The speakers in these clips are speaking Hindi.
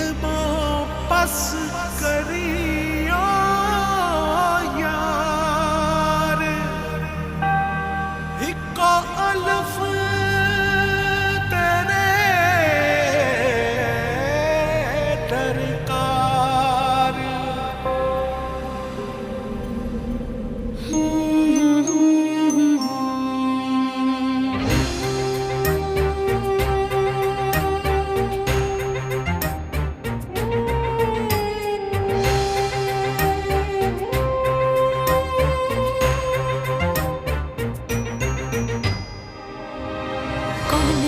कदमों पस करियो यार, इको अल्फ तेरे दरकार।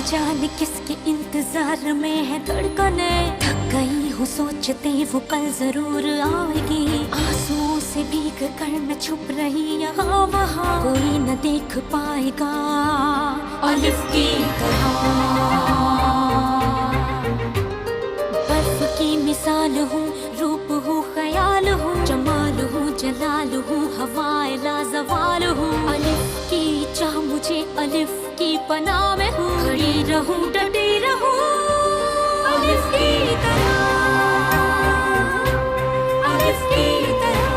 जाने किसके इंतजार में है धड़कने, थक गई हूँ सोचते वो कल जरूर आएगी। आंसुओं से भीग कर मैं छुप रही यहाँ वहाँ, कोई न देख पाएगा अलिफ की तरह। बर्फ की मिसाल हूँ, रूप हूँ, ख्याल हूँ, जमाल हूँ, जलाल हूँ, हवाए लाजवाल हूँ। अलिफ की चाह मुझे अलिफ की पनाह में हूँ, खड़ी रहूं डटी रहूं अलिफ की तरह, अलिफ की तरह।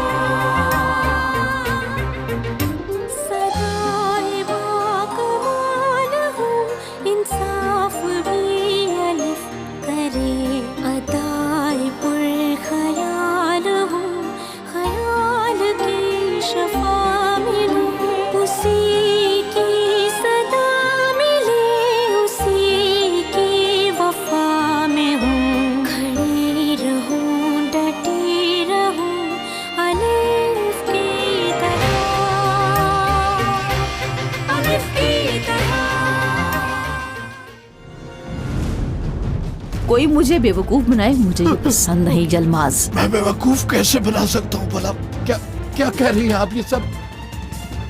सदाए बाकमाल हूँ, इंसाफ भी अलिफ करे। अदाए पुरख्याल हूँ, ख्याल की शफा में हूँ, उसी की सदा मिले, उसी की वफा में हूँ। खड़ी रहूं डटी रहूं अलिफ की तरह, अलिफ की तरह। कोई मुझे बेवकूफ बनाए, मुझे ये पसंद नहीं जलमाज। मैं बेवकूफ कैसे बना सकता हूँ भला? क्या क्या कह रही हैं आप ये सब?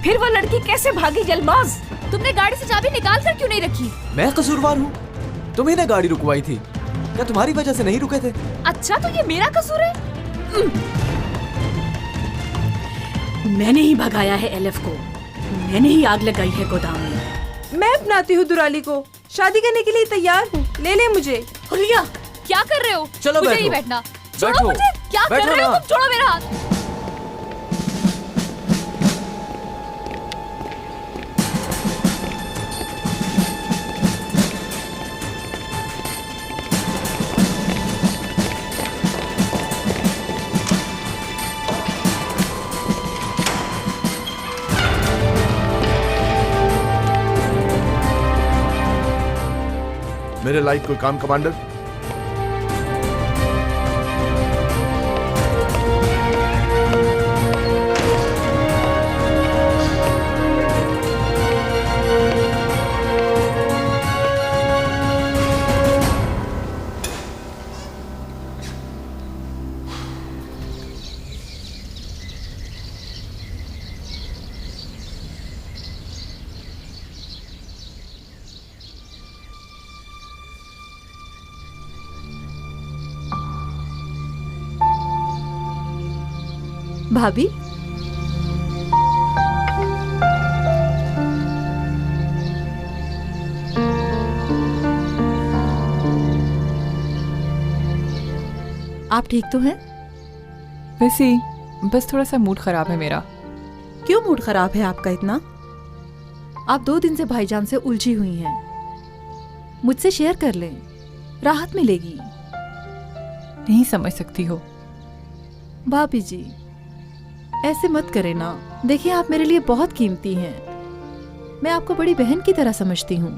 फिर वो लड़की कैसे भागी जलमाज? तुमने गाड़ी से चाबी निकाल कर क्यों नहीं रखी? मैं कसूरवार हूँ? तुम्ही ने गाड़ी रुकवाई थी, क्या तुम्हारी वजह से नहीं रुके थे? अच्छा तो ये मेरा कसूर है? मैंने ही भगाया है एलिफ को, मैंने ही आग लगाई है गोदाम में। मैं अपनाती हूँ दुराली को, शादी करने के लिए तैयार हूँ, ले ले मुझे। हुलिया क्या कर रहे हो? चलो मुझे बैठो। नहीं बैठना। छोड़ो बैठो। मुझे। क्या कर बैठो रहे हो ना। तुम? छोड़ो मेरा हाथ। मेरे लाइक कोई काम कमांडर? भाभी, आप ठीक तो हैं? वैसे ही, बस थोड़ा सा मूड खराब है मेरा। क्यों मूड खराब है आपका इतना? आप 2 दिन से भाईजान से उलझी हुई हैं। मुझसे शेयर कर लें, राहत मिलेगी। नहीं समझ सकती हो। भाभी जी, ऐसे मत करें ना। देखिए, आप मेरे लिए बहुत कीमती हैं। मैं आपको बड़ी बहन की तरह समझती हूँ,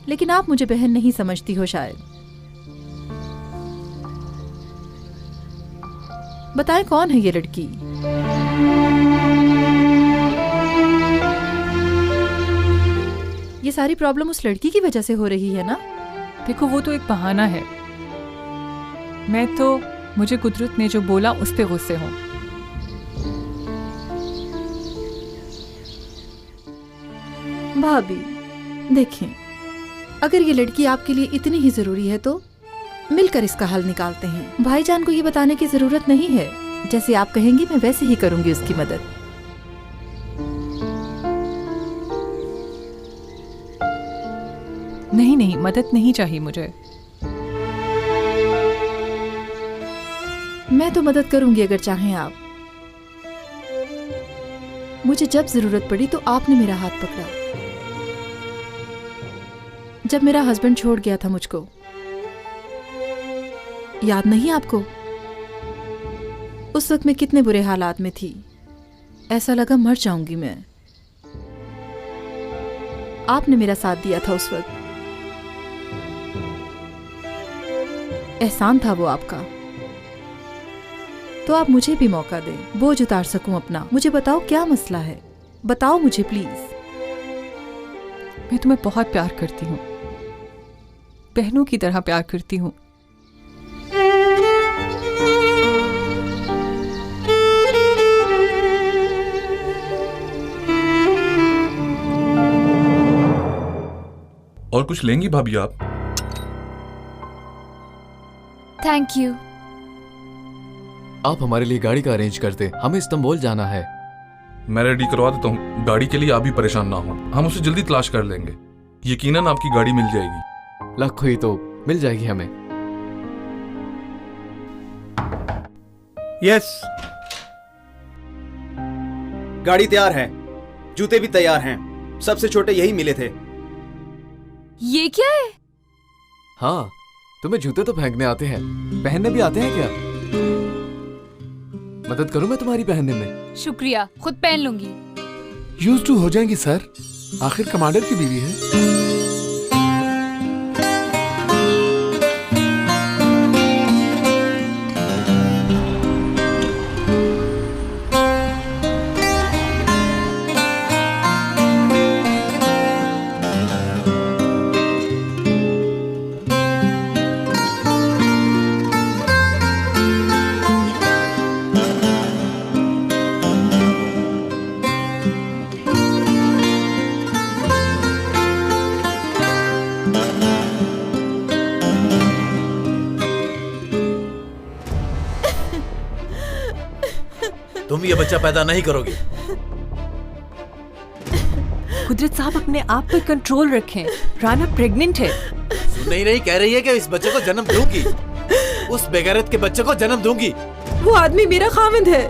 लेकिन आप मुझे बहन नहीं समझती हो शायद। बताएं कौन है ये लड़की? ये सारी प्रॉब्लम उस लड़की की वजह से हो रही है ना? देखो, वो तो एक बहाना है। मैं तो, मुझे कुदरत ने जो बोला उस पे गुस्से हूँ। भाभी देखें, अगर ये लड़की आपके लिए इतनी ही जरूरी है तो मिलकर इसका हल निकालते हैं। भाईजान को ये बताने की जरूरत नहीं है। जैसे आप कहेंगी मैं वैसे ही करूंगी उसकी मदद। नहीं नहीं, मदद नहीं चाहिए मुझे। मैं तो मदद करूंगी अगर चाहें आप। मुझे जब जरूरत पड़ी तो आपने मेरा हाथ पकड़ा। जब मेरा हस्बैंड छोड़ गया था मुझको, याद नहीं आपको? उस वक्त मैं कितने बुरे हालात में थी, ऐसा लगा मर जाऊंगी मैं। आपने मेरा साथ दिया था उस वक्त। एहसान था वो आपका। तो आप मुझे भी मौका दें, बोझ उतार सकूं अपना। मुझे बताओ क्या मसला है, बताओ मुझे प्लीज। मैं तुम्हें बहुत प्यार करती हूँ, बहनों की तरह प्यार करती हूँ। और कुछ लेंगी भाभी आप? Thank you. आप हमारे लिए गाड़ी का अरेंज कर दे, हमें इस्तांबुल जाना है। मैं रेडी करवा देता हूँ। गाड़ी के लिए आप भी परेशान ना हो, हम उसे जल्दी तलाश कर लेंगे। यकीनन आपकी गाड़ी मिल जाएगी। लक हुई तो मिल जाएगी हमें। यस, गाड़ी तैयार है, जूते भी तैयार हैं। सबसे छोटे यही मिले थे। ये क्या है? हाँ, तुम्हें जूते तो फेंकने आते हैं, पहनने भी आते हैं क्या? मदद करूं मैं तुम्हारी पहनने में? शुक्रिया, खुद पहन लूंगी। यूज टू हो जाएंगी सर, आखिर कमांडर की बीवी है। तुम ये बच्चा पैदा नहीं करोगे। कुदरत साहब, अपने आप पर कंट्रोल रखें। राना प्रेग्नेंट है। सुन नहीं रही? कह रही है कि इस बच्चे को जन्म दूंगी। उस बेगैरत के बच्चे को जन्म दूंगी। वो आदमी मेरा खाविंद है।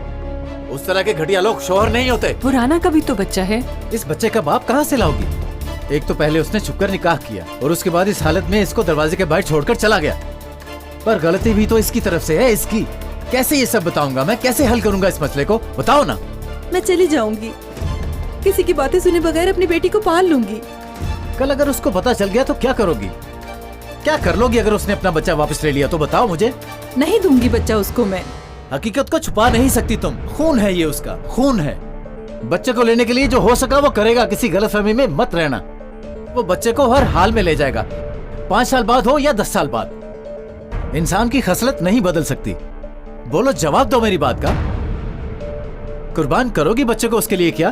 उस तरह के घटिया लोग शौहर नहीं होते। वो राना का भी तो बच्चा है। इस बच्चे का बाप कहाँ से लाओगी? एक तो पहले उसने छुपकर निकाह किया और उसके बाद इस हालत में इसको दरवाजे के बाहर छोड़कर चला गया। पर गलती भी तो इसकी तरफ से है। इसकी कैसे ये सब बताऊंगा मैं? कैसे हल करूंगा इस मसले को? बताओ ना। मैं चली जाऊंगी, किसी की बातें सुने बगैर अपनी बेटी को पाल लूंगी। कल अगर उसको पता चल गया तो क्या करोगी? क्या कर लोगी अगर उसने अपना बच्चा वापस ले लिया तो? बताओ मुझे। नहीं दूंगी बच्चा उसको मैं। हकीकत को छुपा नहीं सकती तुम। खून है ये, उसका खून है। बच्चे को लेने के लिए जो हो सका वो करेगा। किसी गलतफहमी में मत रहना। वो बच्चे को हर हाल में ले जाएगा, 5 साल बाद हो या 10 साल बाद। इंसान की खसलत नहीं बदल सकती। बोलो, जवाब दो मेरी बात का। कुर्बान करोगी बच्चे को उसके लिए क्या?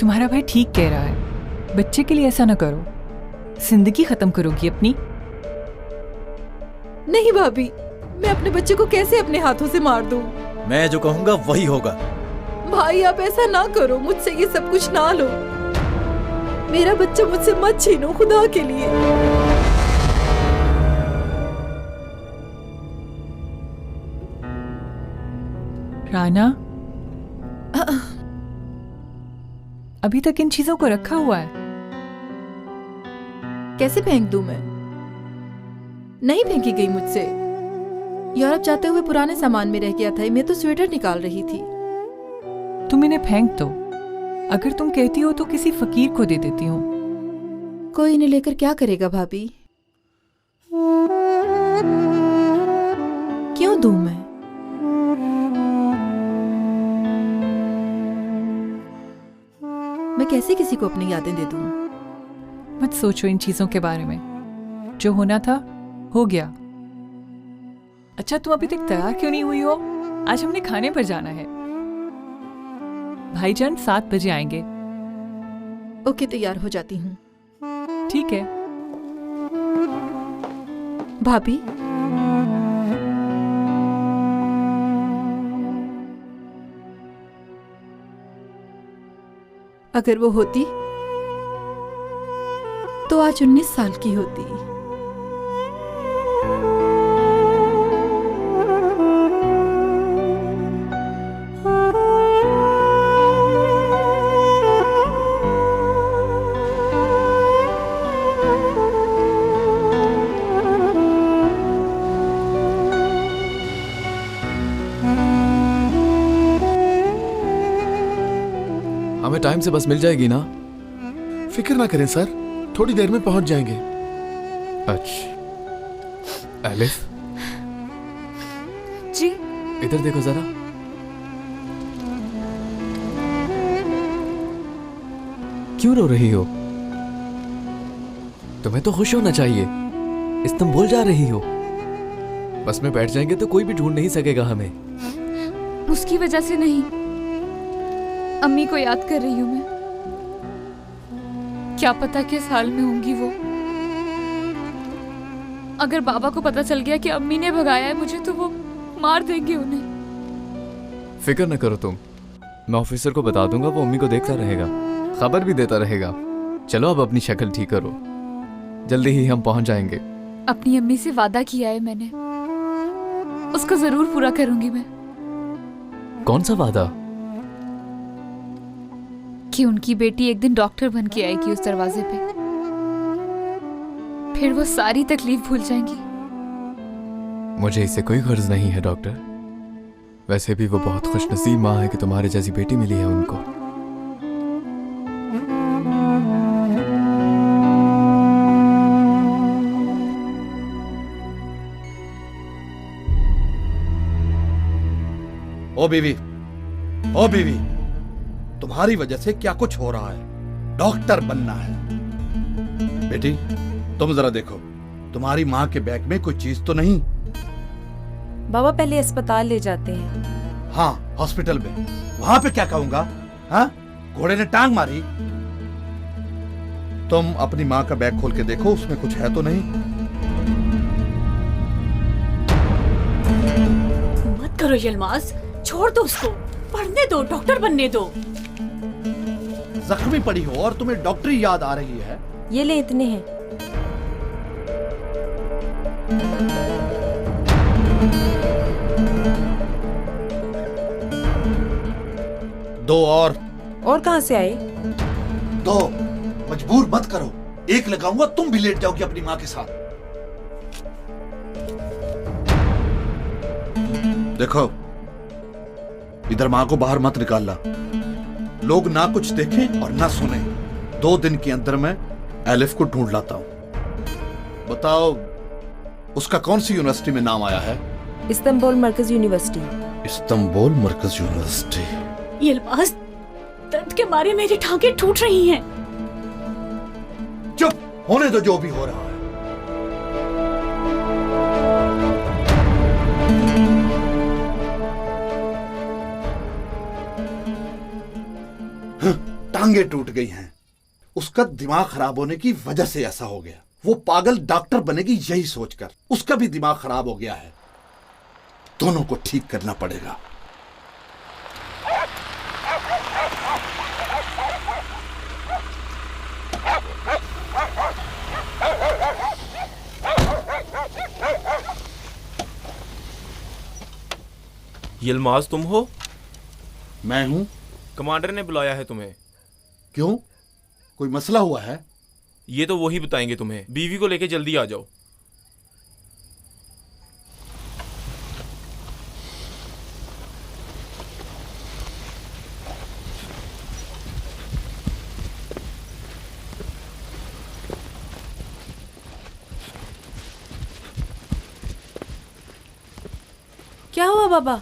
तुम्हारा भाई ठीक कह रहा है, बच्चे के लिए ऐसा ना करो। जिंदगी खत्म करोगी अपनी। नहीं भाभी, मैं अपने बच्चे को कैसे अपने हाथों से मार दूं? मैं जो कहूंगा वही होगा। भाई आप ऐसा ना करो, मुझसे ये सब कुछ ना लो। मेरा बच्चा मुझसे मत छीनो, खुदा के लिए। राना, अभी तक इन चीजों को रखा हुआ है। कैसे फेंक दूं मैं? नहीं फेंकी गई मुझसे। यूरोप जाते हुए पुराने सामान में रह गया था। मैं तो स्वेटर निकाल रही थी। तुम इन्हें फेंक दो। अगर तुम कहती हो तो किसी फकीर को दे देती हूँ। कोई इन्हें लेकर क्या करेगा भाभी? क्यों दूं मैं? मैं कैसे किसी को अपनी यादें दे दूं? मत सोचो इन चीजों के बारे में। जो होना था हो गया। अच्छा, तुम अभी तक तैयार क्यों नहीं हुई हो? आज हमने खाने पर जाना है। भाईजान 7 बजे आएंगे। ओके, तैयार हो जाती हूँ। ठीक है। भाभी, अगर वो होती तो आज 19 साल की होती। टाइम से बस मिल जाएगी ना? फिक्र ना करें सर, थोड़ी देर में पहुंच जाएंगे। अच्छा एलिफ, जी इधर देखो जरा। क्यों रो रही हो? तुम्हें तो खुश होना चाहिए। इस्तांबुल जा रही हो। बस में बैठ जाएंगे तो कोई भी ढूंढ नहीं सकेगा हमें। उसकी वजह से नहीं, अम्मी को याद कर रही हूँ मैं। क्या पता किस हाल में होंगी वो। अगर बाबा को पता चल गया कि अम्मी ने भगाया है मुझे तो वो मार देंगे उन्हें। फिक्र न करो तुम, मैं ऑफिसर को बता दूंगा, वो अम्मी को देखता रहेगा, खबर भी देता रहेगा। चलो अब अपनी शक्ल ठीक करो, जल्दी ही हम पहुंच जाएंगे। अपनी अम्मी से वादा किया है मैंने, उसको जरूर पूरा करूंगी मैं। कौन सा वादा? कि उनकी बेटी एक दिन डॉक्टर बन के आएगी उस दरवाजे पे, फिर वो सारी तकलीफ भूल जाएंगी। मुझे इससे कोई गर्ज नहीं है डॉक्टर। वैसे भी वो बहुत खुशनसीब माँ है कि तुम्हारे जैसी बेटी मिली है उनको। ओ बीवी, तुम्हारी वजह से क्या कुछ हो रहा है। डॉक्टर बनना है। बेटी तुम जरा देखो, तुम्हारी माँ के बैग में कोई चीज तो नहीं? बाबा पहले अस्पताल ले जाते हैं। हाँ हॉस्पिटल में, वहां पे क्या कहूंगा? हाँ, घोड़े ने टांग मारी। तुम अपनी माँ का बैग खोल के देखो, उसमें कुछ है तो नहीं? मत करो यलमाज, छोड़ दो उसको, पढ़ने दो, डॉक्टर बनने दो। जख्मी पड़ी हो और तुम्हें डॉक्टरी याद आ रही है। ये ले, इतने हैं। दो और कहां से आए? दो, मजबूर मत करो। एक लगाऊंगा तुम भी लेट जाओगी अपनी माँ के साथ। देखो, इधर माँ को बाहर मत निकालना, लोग ना कुछ देखें और ना सुने। 2 दिन के अंदर मैं एलिफ को ढूंढ लाता हूं। बताओ, उसका कौन सी यूनिवर्सिटी में नाम आया है? इस्तांबुल मरकज यूनिवर्सिटी। इस्तांबुल मरकज यूनिवर्सिटी। यलमाज, दर्द के मारे मेरी टांगें टूट रही हैं। चुप होने दो, जो भी हो रहा है। टांगे टूट गई हैं। उसका दिमाग खराब होने की वजह से ऐसा हो गया। वो पागल डॉक्टर बनेगी यही सोचकर। उसका भी दिमाग खराब हो गया है। दोनों को ठीक करना पड़ेगा। यलमाज तुम हो? मैं हूं। कमांडर ने बुलाया है तुम्हें। क्यों, कोई मसला हुआ है? ये तो वही बताएंगे तुम्हें। बीवी को लेके जल्दी आ जाओ। क्या हुआ बाबा?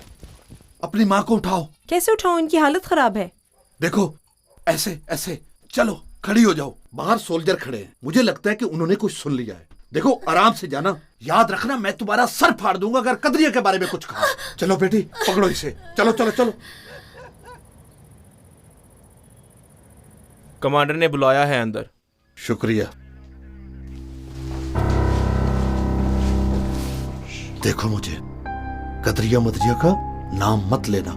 अपनी माँ को उठाओ। कैसे उठाऊं, इनकी हालत खराब है। देखो, ऐसे ऐसे चलो, खड़ी हो जाओ। बाहर सोल्जर खड़े हैं, मुझे लगता है कि उन्होंने कुछ सुन लिया है। देखो, आराम से जाना। याद रखना, मैं तुम्हारा सर फाड़ दूंगा अगर कदरिया के बारे में कुछ कहा। चलो बेटी, पकड़ो इसे। चलो चलो चलो। कमांडर ने बुलाया है अंदर। शुक्रिया। देखो, मुझे कदरिया मदरिया का नाम मत लेना।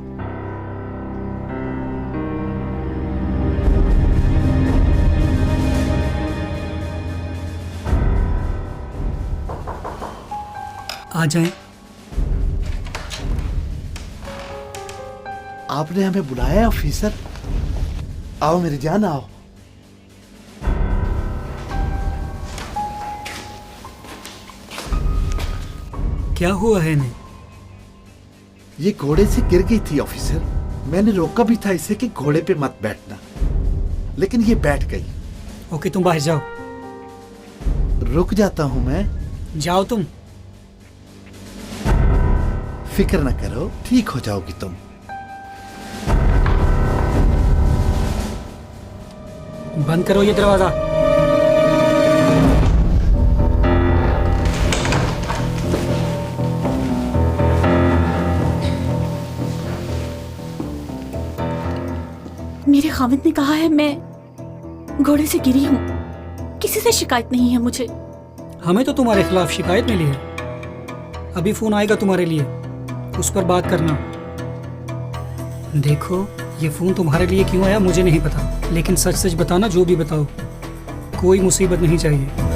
आ जाएं। आपने हमें बुलाया है ऑफिसर? आओ मेरी जान, आओ। क्या हुआ है इन्हें? ये घोड़े से गिर गई थी ऑफिसर। मैंने रोका भी था इसे कि घोड़े पे मत बैठना। लेकिन ये बैठ गई। ओके तुम बाहर जाओ। रुक जाता हूं मैं। जाओ तुम। फिक्र न करो, ठीक हो जाओगी तुम। बंद करो ये दरवाजा। मेरे खाविंद ने कहा है मैं घोड़े से गिरी हूँ। किसी से शिकायत नहीं है मुझे। हमें तो तुम्हारे खिलाफ शिकायत मिली है। अभी फोन आएगा तुम्हारे लिए, उस पर बात करना। देखो ये फोन तुम्हारे लिए क्यों आया मुझे नहीं पता, लेकिन सच सच बताना, जो भी बताओ। कोई मुसीबत नहीं चाहिए।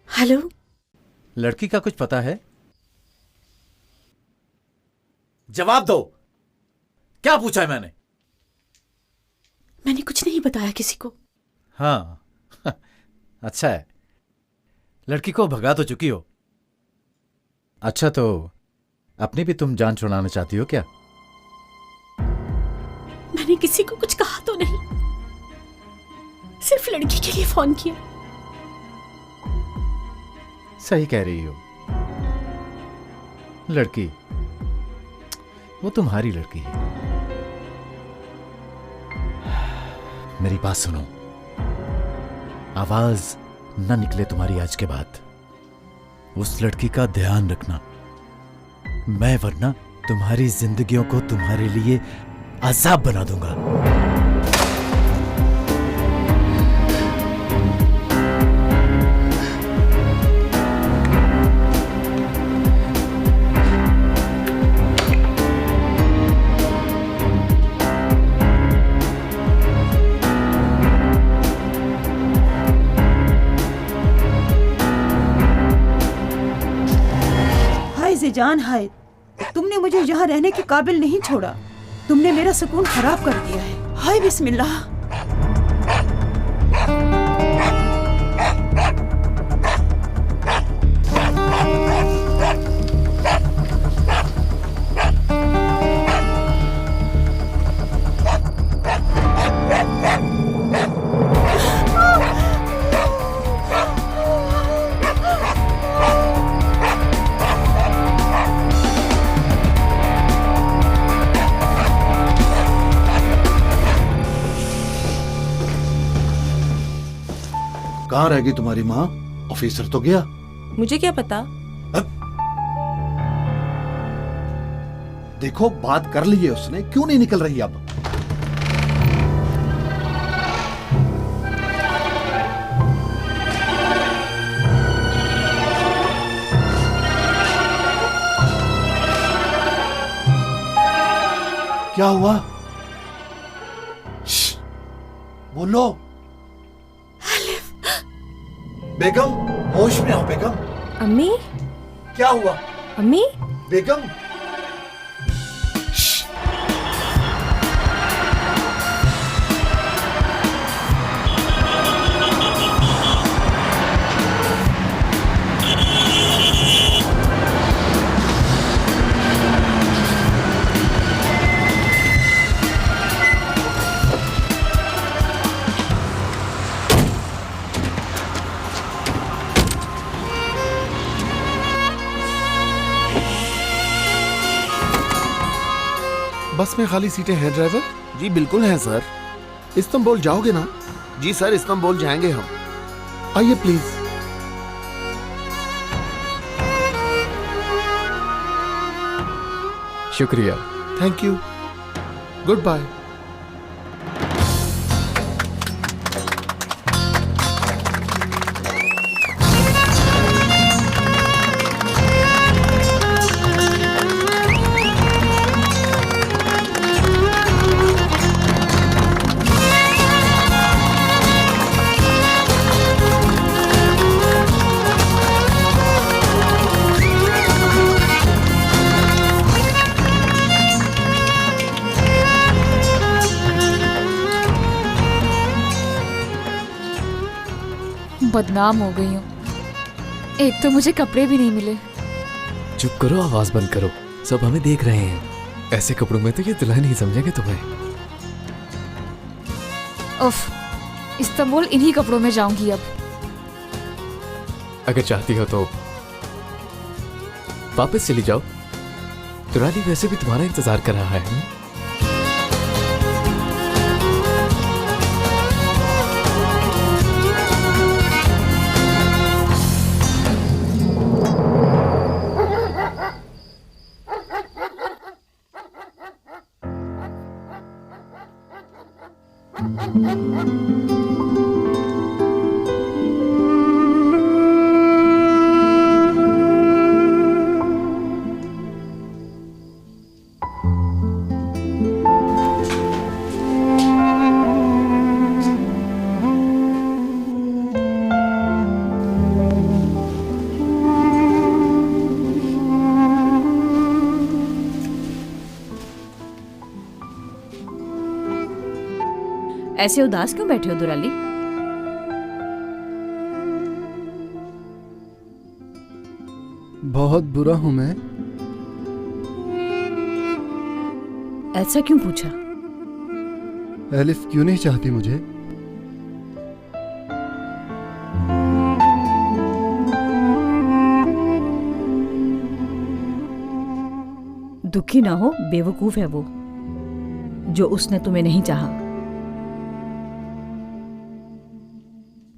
हेलो। लड़की का कुछ पता है? जवाब दो। क्या पूछा है मैंने? मैंने कुछ नहीं बताया किसी को। हाँ अच्छा है, लड़की को भगा तो चुकी हो। अच्छा तो अपनी भी तुम जान छुड़ाना चाहती हो क्या? मैंने किसी को कुछ कहा तो नहीं, सिर्फ लड़की के लिए फोन किया। सही कह रही हो। लड़की, वो तुम्हारी लड़की है। मेरी बात सुनो, आवाज न निकले तुम्हारी आज के बाद। उस लड़की का ध्यान रखना, मैं वरना तुम्हारी जिंदगियों को तुम्हारे लिए अजाब बना दूंगा। जान हाय, तुमने मुझे यहाँ रहने के काबिल नहीं छोड़ा। तुमने मेरा सुकून खराब कर दिया है। हाय बिस्मिल्लाह। कहाँ रह गई तुम्हारी माँ? ऑफिसर तो गया। मुझे क्या पता। देखो बात कर ली है उसने, क्यों नहीं निकल रही अब? क्या हुआ? बोलो। बेगम, होश में आओ बेगम। अम्मी, क्या हुआ? अम्मी, बेगम। बस में खाली सीटें हैं ड्राइवर? जी बिल्कुल हैं सर। इस्तांबुल जाओगे ना? जी सर, इस्तांबुल जाएंगे हम। आइए प्लीज। शुक्रिया। Thank you. Goodbye. बदनाम हो गई हूँ। एक तो मुझे कपड़े भी नहीं मिले। चुप करो, आवाज बंद करो, सब हमें देख रहे हैं। ऐसे कपड़ों में तो ये दुल्हन ही समझेंगे तुम्हें। उफ, इस्तांबुल इन्हीं कपड़ों में जाऊंगी अब। अगर चाहती हो तो वापस चली जाओ, दुराली वैसे भी तुम्हारा इंतजार कर रहा है। ऐसे उदास क्यों बैठे हो दुराली? बहुत बुरा हूं मैं। ऐसा क्यों पूछा? एलिफ क्यों नहीं चाहती मुझे? दुखी ना हो, बेवकूफ है वो जो उसने तुम्हें नहीं चाहा।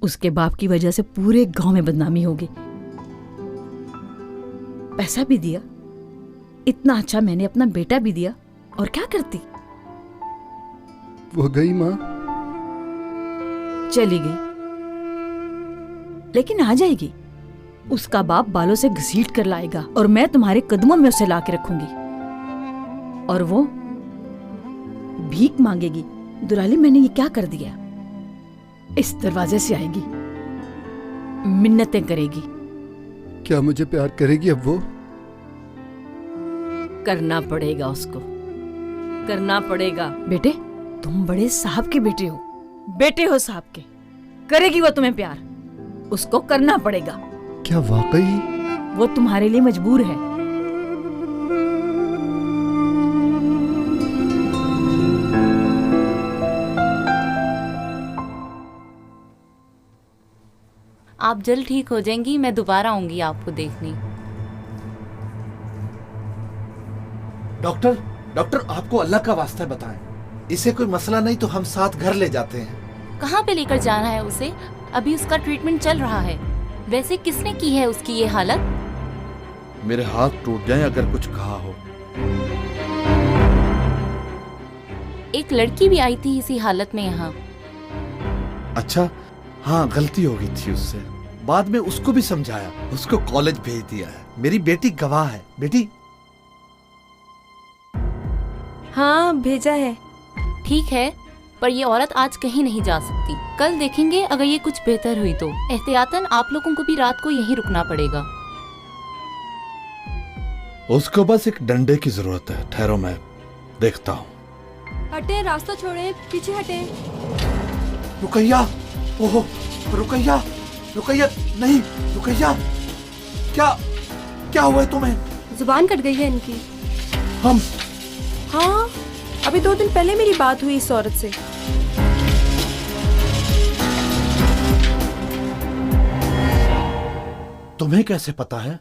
उसके बाप की वजह से पूरे गांव में बदनामी होगी। पैसा भी दिया, इतना अच्छा मैंने अपना बेटा भी दिया, और क्या करती? वो गई माँ। चली गई, लेकिन आ जाएगी। उसका बाप बालों से घसीट कर लाएगा और मैं तुम्हारे कदमों में उसे ला के रखूंगी। और वो भीख मांगेगी, दुराली मैंने ये क्या कर दिया? इस दरवाजे से आएगी, मिन्नतें करेगी। क्या मुझे प्यार करेगी अब वो? करना पड़ेगा उसको, करना पड़ेगा। बेटे, तुम बड़े साहब के बेटे हो साहब के। करेगी वो तुम्हें प्यार, उसको करना पड़ेगा। क्या वाकई? वो तुम्हारे लिए मजबूर है। आप जल्द ठीक हो जाएंगी, मैं दोबारा आऊंगी आपको देखने। डॉक्टर आपको अल्लाह का वास्ता बताएं, इसे कोई मसला नहीं तो हम साथ घर ले जाते हैं। कहाँ पे लेकर जाना है उसे? अभी उसका ट्रीटमेंट चल रहा है। वैसे किसने की है उसकी ये हालत? मेरे हाथ टूट जाएं अगर कुछ कहा हो। एक लड़की भी आई थी इसी हालत में यहाँ। अच्छा, हाँ गलती हो गई थी उससे। बाद में उसको भी समझाया, उसको कॉलेज भेज दिया है। मेरी बेटी गवाह है। बेटी हाँ भेजा है। ठीक है, पर ये औरत आज कहीं नहीं जा सकती। कल देखेंगे, अगर ये कुछ बेहतर हुई तो एहतियातन आप लोगों को भी रात को यहीं रुकना पड़ेगा। उसको बस एक डंडे की जरूरत है। ठहरो, मैं देखता हूँ। हटे, रास्ता छोड़े, पीछे हटे। रुकैया, ओहो रुकैया, रुकैया नहीं, रुकैया, क्या हुआ है तुम्हें? जुबान कट गई है इनकी। हम? हाँ, अभी 2 दिन पहले मेरी बात हुई इस औरत से। तुम्हें कैसे पता है?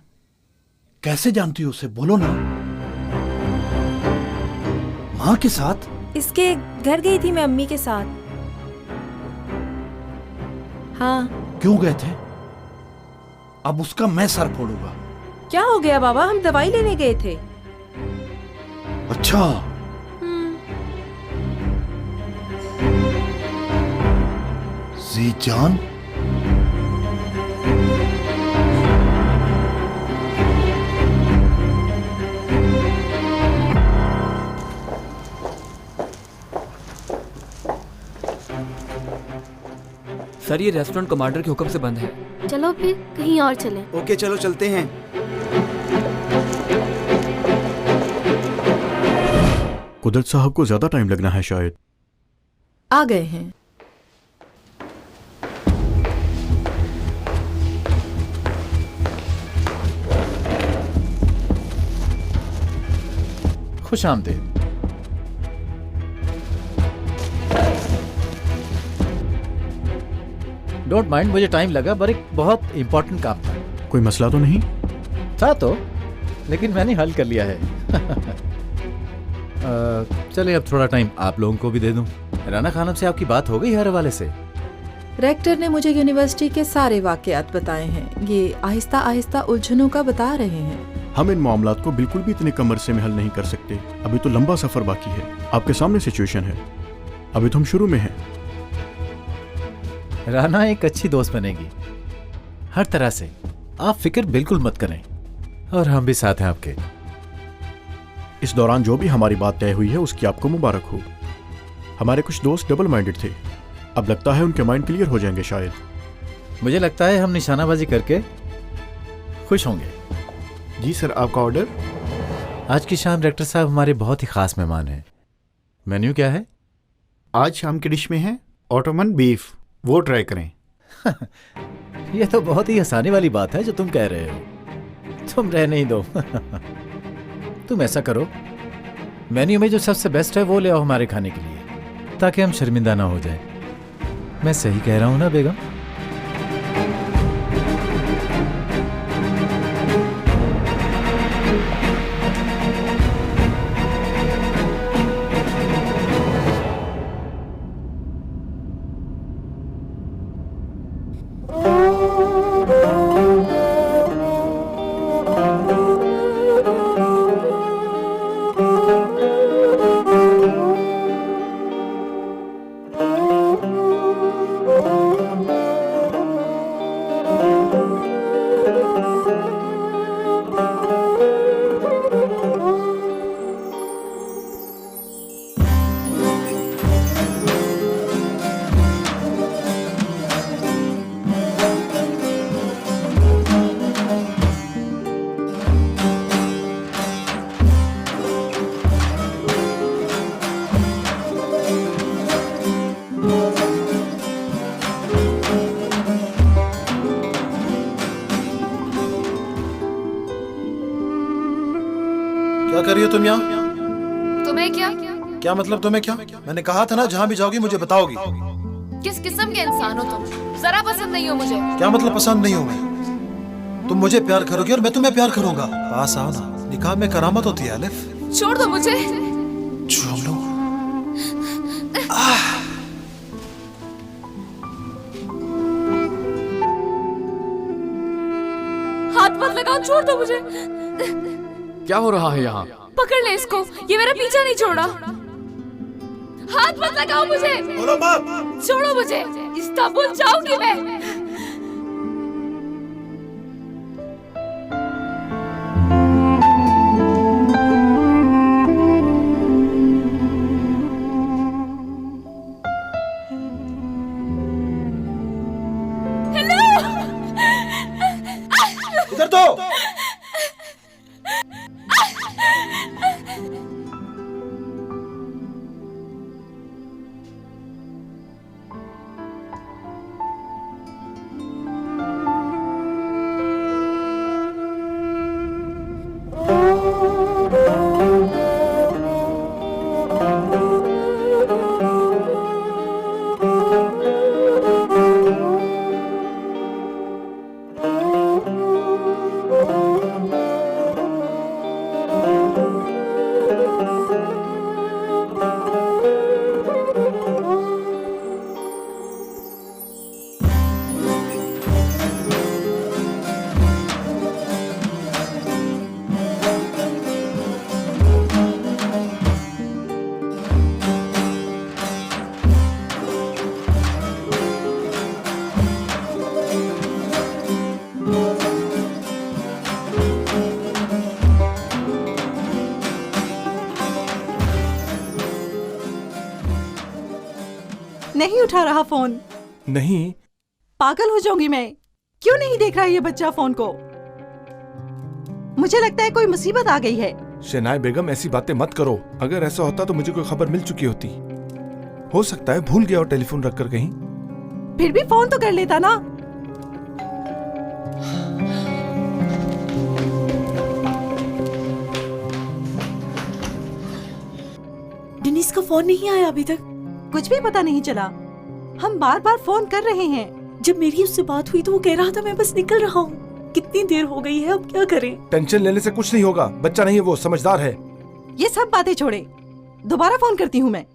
कैसे जानती हो उसे? बोलो ना। माँ के साथ? इसके घर गई थी मैं अम्मी के साथ। हाँ। क्यों गए थे? अब उसका मैं सर फोड़ूंगा। क्या हो गया बाबा, हम दवाई लेने गए थे। अच्छा, जी जान, सर ये रेस्टोरेंट कमांडर के हुक्म से बंद है। चलो फिर कहीं और चलें। ओके चलो चलते हैं। कुदरत साहब को ज्यादा टाइम लगना है शायद। आ गए हैं। खुश आमदीद। डोंट माइंड, मुझे टाइम लगा पर एक बहुत इंपॉर्टेंट काम था। कोई मसला तो नहीं था तो, लेकिन मैंने हल कर लिया है। चलिए अब थोड़ा टाइम आप लोगों को भी दे दूं। राना खानम से आपकी बात हो गई हर हवाले से? रेक्टर ने मुझे यूनिवर्सिटी के सारे वाकयात बताए हैं। ये आहिस्ता आहिस्ता उलझनों का बता रहे हैं। हम इन मामलात को बिल्कुल भी इतने कम अरसे में हल नहीं कर सकते। अभी तो लंबा सफर बाकी है। आपके सामने सिचुएशन है, अभी तो हम शुरू में हैं। राना एक अच्छी दोस्त बनेगी हर तरह से, आप फिक्र बिल्कुल मत करें। और हम भी साथ हैं आपके। इस दौरान जो भी हमारी बात तय हुई है उसकी आपको मुबारक हो। हमारे कुछ दोस्त डबल माइंडेड थे, अब लगता है उनके माइंड क्लियर हो जाएंगे शायद। मुझे लगता है हम निशानाबाजी करके खुश होंगे। जी सर, आपका ऑर्डर? आज की शाम डायरेक्टर साहब हमारे बहुत ही खास मेहमान हैं। मेन्यू क्या है? आज शाम की डिश में है ऑटोमन बीफ, वो ट्राई करें। यह तो बहुत ही आसानी वाली बात है जो तुम कह रहे हो। तुम रहने ही दो। तुम ऐसा करो, मेन्यू में जो सबसे बेस्ट है वो ले आओ हमारे खाने के लिए, ताकि हम शर्मिंदा ना हो जाए। मैं सही कह रहा हूं ना बेगम? क्या कर रही हो तुम यहाँ? तुम्हें क्या? क्या मतलब तुम्हें क्या? मैंने कहा था ना जहाँ भी जाओगी मुझे बताओगी। किस किस्म के इंसान हो तुम? जरा पसंद नहीं हो मुझे। क्या मतलब पसंद नहीं हो मैं? तुम मुझे प्यार करोगी और मैं तुम्हें प्यार करूंगा। पास आओ ना, निकाह में करामत होती है अलिफ। छोड़ दो मुझे। छोड़ लो। हाथ मत लगाओ, छोड़ दो मुझे। क्या हो रहा है यहाँ? पकड़ ले इसको, ये मेरा पीछा नहीं छोड़ा। हाथ मत लगाओ मुझे। बोलो मत। छोड़ो मुझे, इस्तांबुल जाऊंगी मैं। इधर तो। नहीं उठा रहा फोन। नहीं, पागल हो जाऊंगी मैं। क्यों नहीं देख रहा ये बच्चा फोन को? मुझे लगता है कोई मुसीबत आ गई है। शहनाई बेगम ऐसी बातें मत करो। अगर ऐसा होता तो मुझे कोई खबर मिल चुकी होती। हो सकता है भूल गया और टेलीफोन रखकर कहीं। फिर भी फोन तो कर लेता ना। डेनिस का फोन नहीं आया अभी तक। कुछ भी पता नहीं चला। हम बार बार फोन कर रहे हैं। जब मेरी उससे बात हुई तो वो कह रहा था मैं बस निकल रहा हूँ। कितनी देर हो गई है, अब क्या करें? टेंशन लेने से कुछ नहीं होगा। बच्चा नहीं है वो, समझदार है। ये सब बातें छोड़े, दोबारा फोन करती हूँ मैं।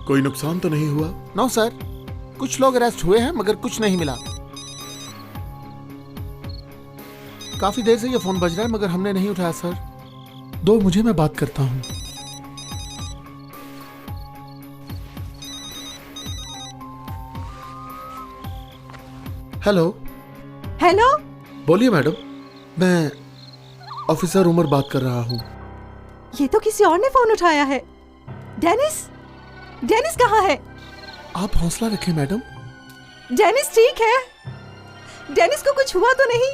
कोई नुकसान तो नहीं हुआ? नो सर, कुछ लोग अरेस्ट हुए हैं मगर कुछ नहीं मिला। काफी देर से ये फोन बज रहा है मगर हमने नहीं उठाया सर। दो मुझे, मैं बात करता हूँ। हेलो। हेलो, बोलिए मैडम। मैं ऑफिसर उमर बात कर रहा हूँ। ये तो किसी और ने फोन उठाया है। डेनिस, डेनिस कहाँ है? आप हौसला रखें मैडम। डेनिस ठीक है? डेनिस को कुछ हुआ तो नहीं?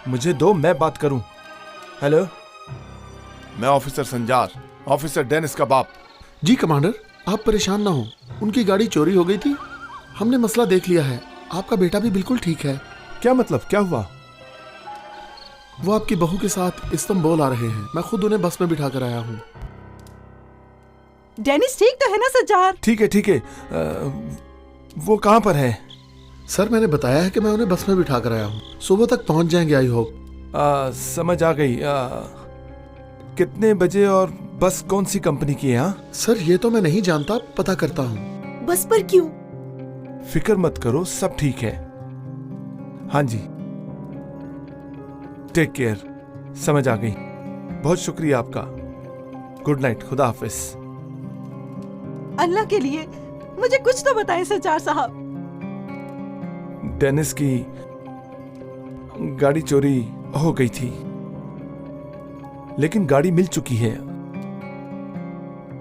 मुझे दो, मैं बात करूं। हेलो, मैं ऑफिसर संजार, ऑफिसर डेनिस का बाप। जी कमांडर, आप परेशान ना हो। उनकी गाड़ी चोरी हो गई थी, हमने मसला देख लिया है। आपका बेटा भी बिल्कुल ठीक है। क्या मतलब, क्या हुआ? वो आपकी बहू के साथ इस्तांबुल आ रहे हैं। मैं खुद उन्हें बस में बिठा कर आया हूँ। डेनिस ठीक तो है ना सज्जार? ठीक है ठीक है। वो कहाँ पर है? सर मैंने बताया है कि मैं उन्हें बस में बिठा कर आया हूँ। सुबह तक पहुँच जाएंगे आई होप। समझ आ गई। कितने बजे और बस कौन सी कंपनी की है? हाँ सर ये तो मैं नहीं जानता, पता करता हूँ। बस पर क्यों? फिक्र मत करो, सब ठीक है। हाँ जी, टेक केयर। समझ आ गई। बहुत शुक्रिया आपका। गुड नाइट, खुदा हाफिज। अल्लाह के लिए मुझे कुछ तो बताएं सज्जार साहब। डेनिस की गाड़ी चोरी हो गई थी, लेकिन गाड़ी मिल चुकी है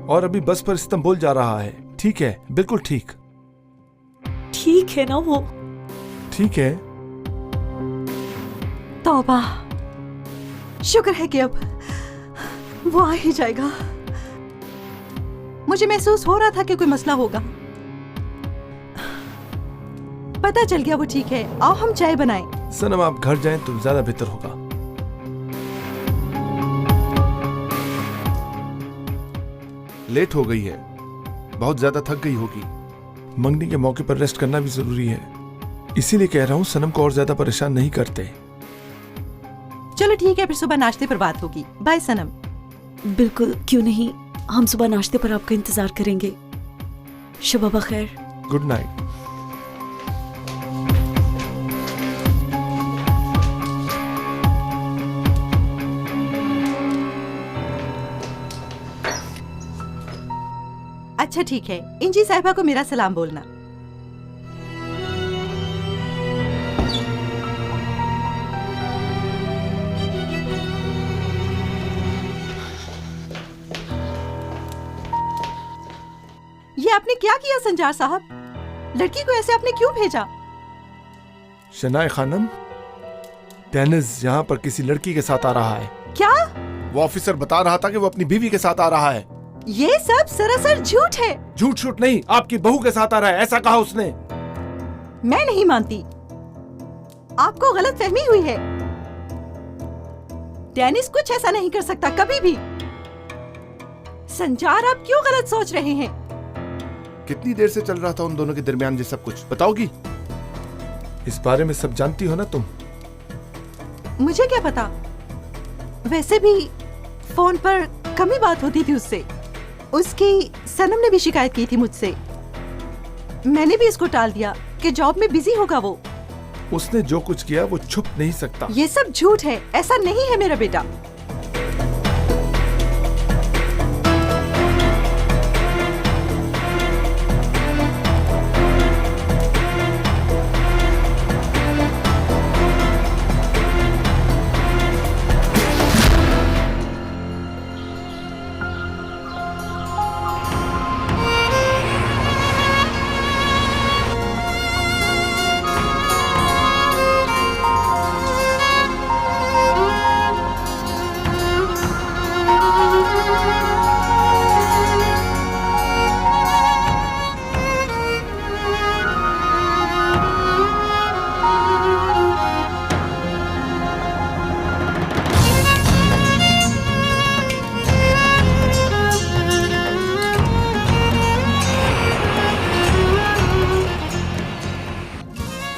और अभी बस पर इस्तांबुल जा रहा है। ठीक है, बिल्कुल ठीक। ठीक है ना वो? ठीक है। तौबा, शुक्र है कि अब वो आ ही जाएगा। मुझे महसूस हो रहा था कि कोई मसला होगा। पता चल गया वो ठीक है। आओ हम चाय बनाएं। सनम आप घर जाएं तो ज्यादा बेहतर होगा। लेट हो गई है, बहुत ज्यादा थक गई होगी। मंगनी के मौके पर रेस्ट करना भी जरूरी है। इसीलिए कह रहा हूँ सनम को और ज्यादा परेशान नहीं करते। चलो ठीक है, फिर सुबह नाश्ते पर बात होगी। बाय सनम। बिल्कुल, क्यों नहीं। हम सुबह नाश्ते पर आपका इंतजार करेंगे। शब बखैर। Good night. अच्छा ठीक है, इंजी साहिबा को मेरा सलाम बोलना। ये आपने क्या किया संजार साहब? लड़की को ऐसे आपने क्यों भेजा? शनाए खानम, डेनिस यहाँ पर किसी लड़की के साथ आ रहा है। क्या? वो ऑफिसर बता रहा था कि वो अपनी बीवी के साथ आ रहा है। ये सब सरासर झूठ है। झूठ छूट नहीं, आपकी बहू के साथ आ रहा है, ऐसा कहा उसने। मैं नहीं मानती, आपको गलत फहमी हुई है। डेनिस कुछ ऐसा नहीं कर सकता कभी भी। संजार, आप क्यों गलत सोच रहे हैं? कितनी देर से चल रहा था उन दोनों के दरमियान ये सब कुछ, बताओगी? इस बारे में सब जानती हो ना तुम? मुझे क्या पता। वैसे भी फोन पर कम ही बात होती थी उससे। उसकी सनम ने भी शिकायत की थी मुझसे। मैंने भी इसको टाल दिया के जॉब में बिजी होगा वो। उसने जो कुछ किया वो छुप नहीं सकता। ये सब झूठ है, ऐसा नहीं है मेरा बेटा।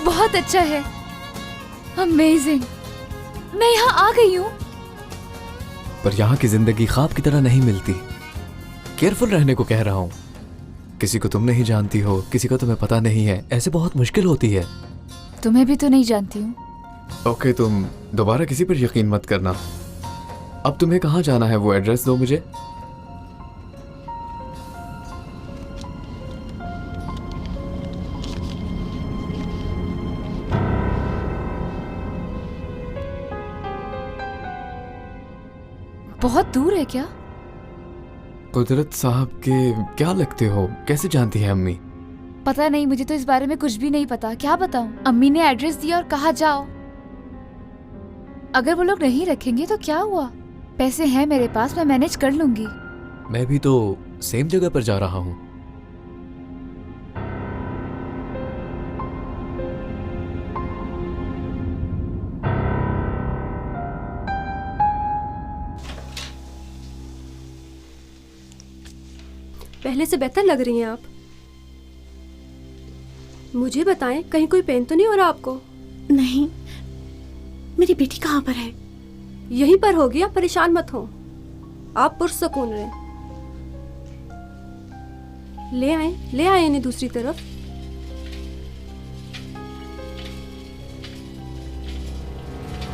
बहुत अच्छा है, अमेजिंग। मैं यहाँ आ गई हूँ। पर यहाँ की जिंदगी ख्वाब की तरह नहीं मिलती। केयरफुल रहने को कह रहा हूँ। किसी को तुम नहीं जानती हो, किसी को तुम्हें पता नहीं है, ऐसे बहुत मुश्किल होती है। तुम्हें भी तो नहीं जानती हूँ। ओके, तुम दोबारा किसी पर यकीन मत करना। अब तुम्हें कहाँ जाना है वो एड्रेस दो मुझे। बहुत दूर है क्या? कुदरत साहब के क्या लगते हो? कैसे जानती है अम्मी? पता नहीं, मुझे तो इस बारे में कुछ भी नहीं पता। क्या बताऊं? अम्मी ने एड्रेस दिया और कहा जाओ। अगर वो लोग नहीं रखेंगे तो क्या हुआ? पैसे हैं मेरे पास, मैं मैनेज कर लूंगी। मैं भी तो सेम जगह पर जा रहा हूँ। पहले से बेहतर लग रही हैं आप। मुझे बताएं, कहीं कोई पेन तो नहीं हो रहा आपको? नहीं, मेरी बेटी कहाँ पर है? यहीं पर होगी, आप परेशान मत हो। आप पुरसकून रहे। ले आए इन्हें दूसरी तरफ।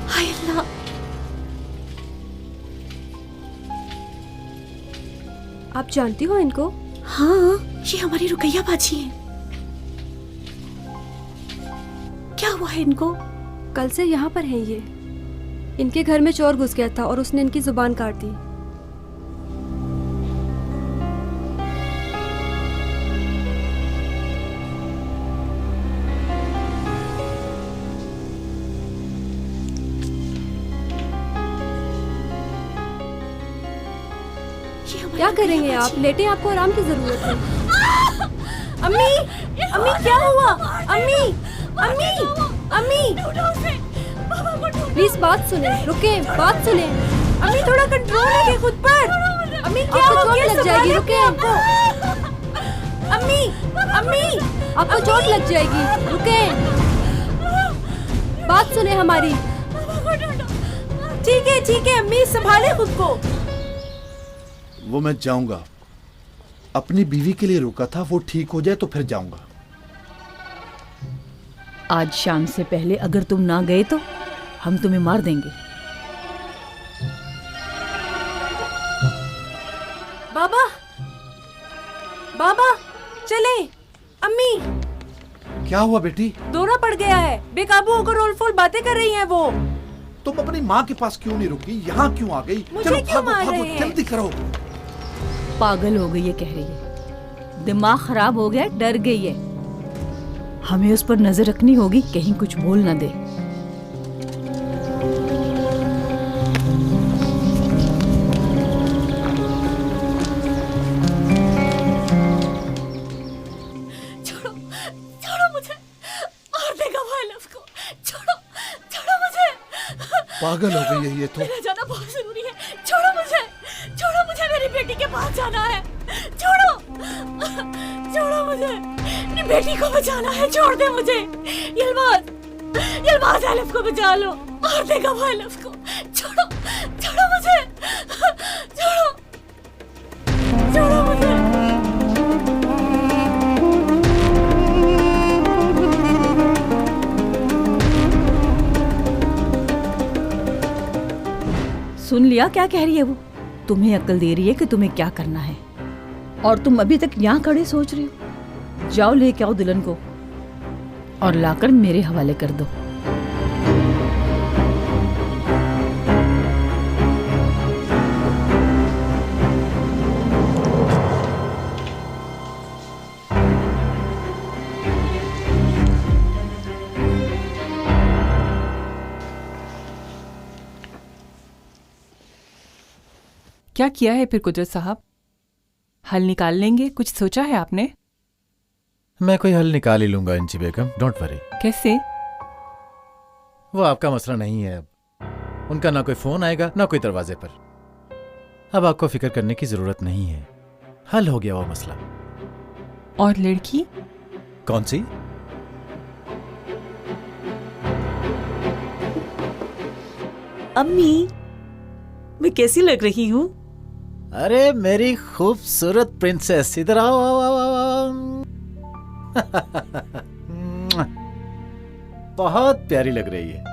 हाय अल्लाह, आप जानती हो इनको? हाँ, ये हमारी रुकैया बाजी है। क्या हुआ है इनको? कल से यहाँ पर हैं ये। इनके घर में चोर घुस गया था और उसने इनकी जुबान काट दी। क्या करेंगे आप? लेटे, आपको आराम की जरूरत है। अम्मी, अम्मी क्या हुआ? अम्मी, अम्मी, अम्मी, प्लीज बात सुने, रुके, बात सुने। अम्मी थोड़ा कंट्रोल रखिए खुद पर। अम्मी क्या हो गया? चोट लग जाएगी, रुके आपको। अम्मी, अम्मी, आपको चोट लग जाएगी, रुके। बात सुने हमारी। ठीक है अम्मी, संभाले खुद को। वो मैं जाऊंगा। अपनी बीवी के लिए रुका था, वो ठीक हो जाए तो फिर जाऊंगा। आज शाम से पहले अगर तुम ना गए तो हम तुम्हें मार देंगे। बाबा, बाबा चले। अम्मी, क्या हुआ बेटी? दौरा पड़ गया है। बेकाबू होकर रोलफोल बातें कर रही हैं वो। तुम अपनी माँ के पास क्यों नहीं रुकी? यहाँ क्यों आ गई? मुझे चलो क्यों भागो, मार भागो, रहे हैं? जल्दी करो। पागल हो गई है, कह रही है। दिमाग खराब हो गया, डर गई है। हमें उस पर नजर रखनी होगी, कहीं कुछ बोल ना दे। छोड़ो मुझे, और देगा वो एलिफ को। छोड़ो मुझे। पागल हो गई है ये तो। मेरा जाना बहुत जरूरी है। छोड़ो मुझे, मेरी बेटी के पास जाना है। छोड़ो मुझे, मेरी बेटी को बचाना है। छोड़ दे मुझे। यलमाज एलिफ को बचा लो, और देगा वो एलिफ को। छोड़ो मुझे, छोड़ो मुझे। सुन लिया क्या कह रही है वो? तुम्हें अक्ल दे रही है कि तुम्हें क्या करना है, और तुम अभी तक यहाँ खड़े सोच रही हो। जाओ लेके आओ दुल्हन को और लाकर मेरे हवाले कर दो। क्या किया है फिर कुदरत साहब? हल निकाल लेंगे? कुछ सोचा है आपने? मैं कोई हल निकाल ही लूंगा इंची बेगम, डोंट वरी। कैसे? वो आपका मसला नहीं है। अब उनका ना कोई फोन आएगा ना कोई दरवाजे पर। अब आपको फिक्र करने की जरूरत नहीं है, हल हो गया वो मसला। और लड़की? कौन सी? अम्मी, मैं कैसी लग रही हूँ? अरे मेरी खूबसूरत प्रिंसेस, इधर आओ आओ आओ आओ। बहुत प्यारी लग रही है।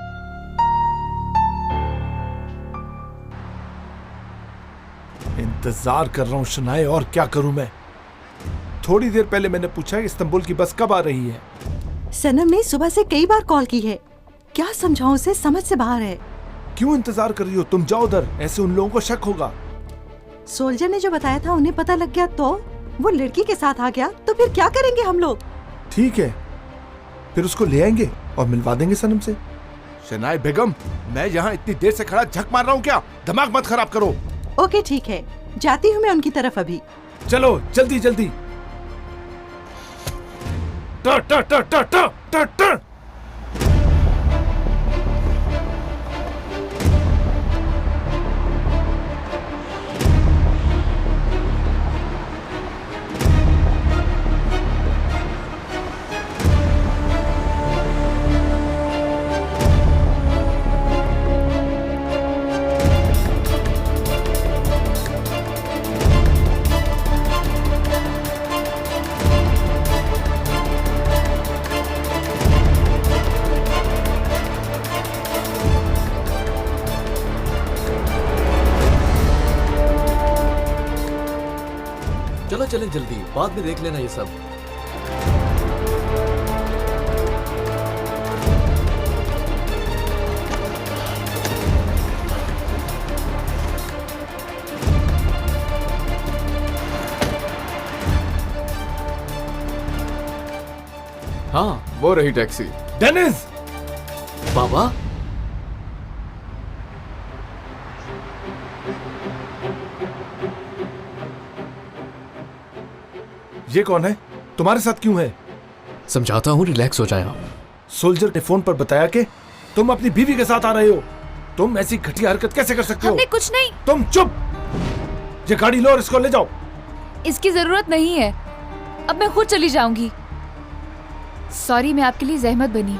इंतजार कर रहा हूँ शनाए, और क्या करूं मैं? थोड़ी देर पहले मैंने पूछा कि इस्तांबुल की बस कब आ रही है। सनम ने सुबह से कई बार कॉल की है, क्या समझाऊं उसे, समझ से बाहर है। क्यों इंतजार कर रही हो? तुम जाओ उधर, ऐसे उन लोगों को शक होगा। सोल्जर ने जो बताया था उन्हें पता लग गया तो वो लड़की के साथ आ गया तो फिर क्या करेंगे हम लोग? ठीक है, फिर उसको ले आएंगे और मिलवा देंगे सनम से। शनाए बेगम, मैं यहाँ इतनी देर से खड़ा झक मार रहा हूँ क्या? दिमाग मत खराब करो। ओके ठीक है, जाती हूँ मैं उनकी तरफ अभी। चलो जल्दी जल्दी। ट ट ट ट ट ट ट। चलो चलें जल्दी, बाद में देख लेना ये सब। हाँ, वो रही टैक्सी। डेनिस! बाबा, ये कौन है? तुम्हारे साथ क्यों है? समझाता हूँ, रिलैक्स हो जाए आप। सोल्जर ने फोन पर बताया कि तुम अपनी बीवी के साथ आ रहे हो। तुम ऐसी घटिया हरकत कैसे कर सकते हो? हमने कुछ नहीं। तुम चुप! ये गाड़ी लो और इसको ले जाओ। इसकी जरूरत नहीं है, अब मैं खुद चली जाऊंगी। सॉरी, मैं आपके लिए जहमत बनी।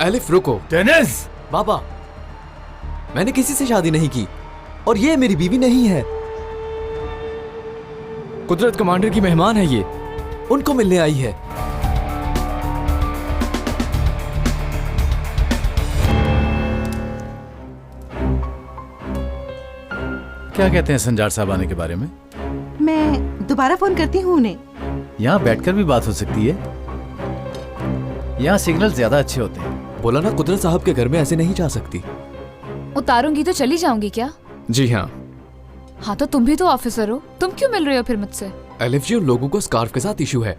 एलिफ रुको। डेनिस! बाबा, मैंने किसी से शादी नहीं की और ये मेरी बीवी नहीं है। कुदरत कमांडर की मेहमान है ये, उनको मिलने आई है। क्या कहते हैं संजार साहब आने के बारे में? मैं दोबारा फोन करती हूँ उन्हें। यहाँ बैठकर भी बात हो सकती है, यहाँ सिग्नल ज्यादा अच्छे होते हैं। बोला ना, कुदरत साहब के घर में ऐसे नहीं जा सकती। उतारूंगी तो चली जाऊंगी क्या? जी हाँ। हाँ तो तुम भी तो ऑफिसर हो, तुम क्यों मिल रहे हो फिर मुझसे? एलिफ जी, उन लोगों को स्कार्फ के साथ इशू है।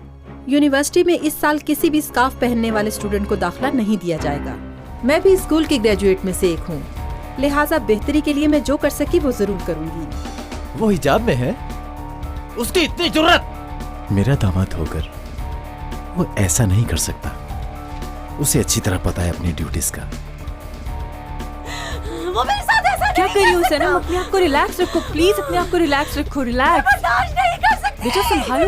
यूनिवर्सिटी में इस साल किसी भी स्कार्फ पहनने वाले स्टूडेंट को दाखिला नहीं दिया जाएगा। मैं भी स्कूल की ग्रेजुएट में से एक हूँ, लिहाजा बेहतरी के लिए मैं जो कर सकी वो जरूर करूँगी। वो हिजाब में है, उसकी इतनी जुर्रत! मेरा दामाद होकर वो ऐसा नहीं कर सकता। उसे अच्छी तरह पता है अपनी ड्यूटीज का। वो मेरे साथ ऐसा क्या कर रही हो सनम? अपने आप को रिलैक्स रखो प्लीज, अपने आप को रिलैक्स रखो। रिलैक्स, बर्दाश्त नहीं कर सकती। बेटा संभालो।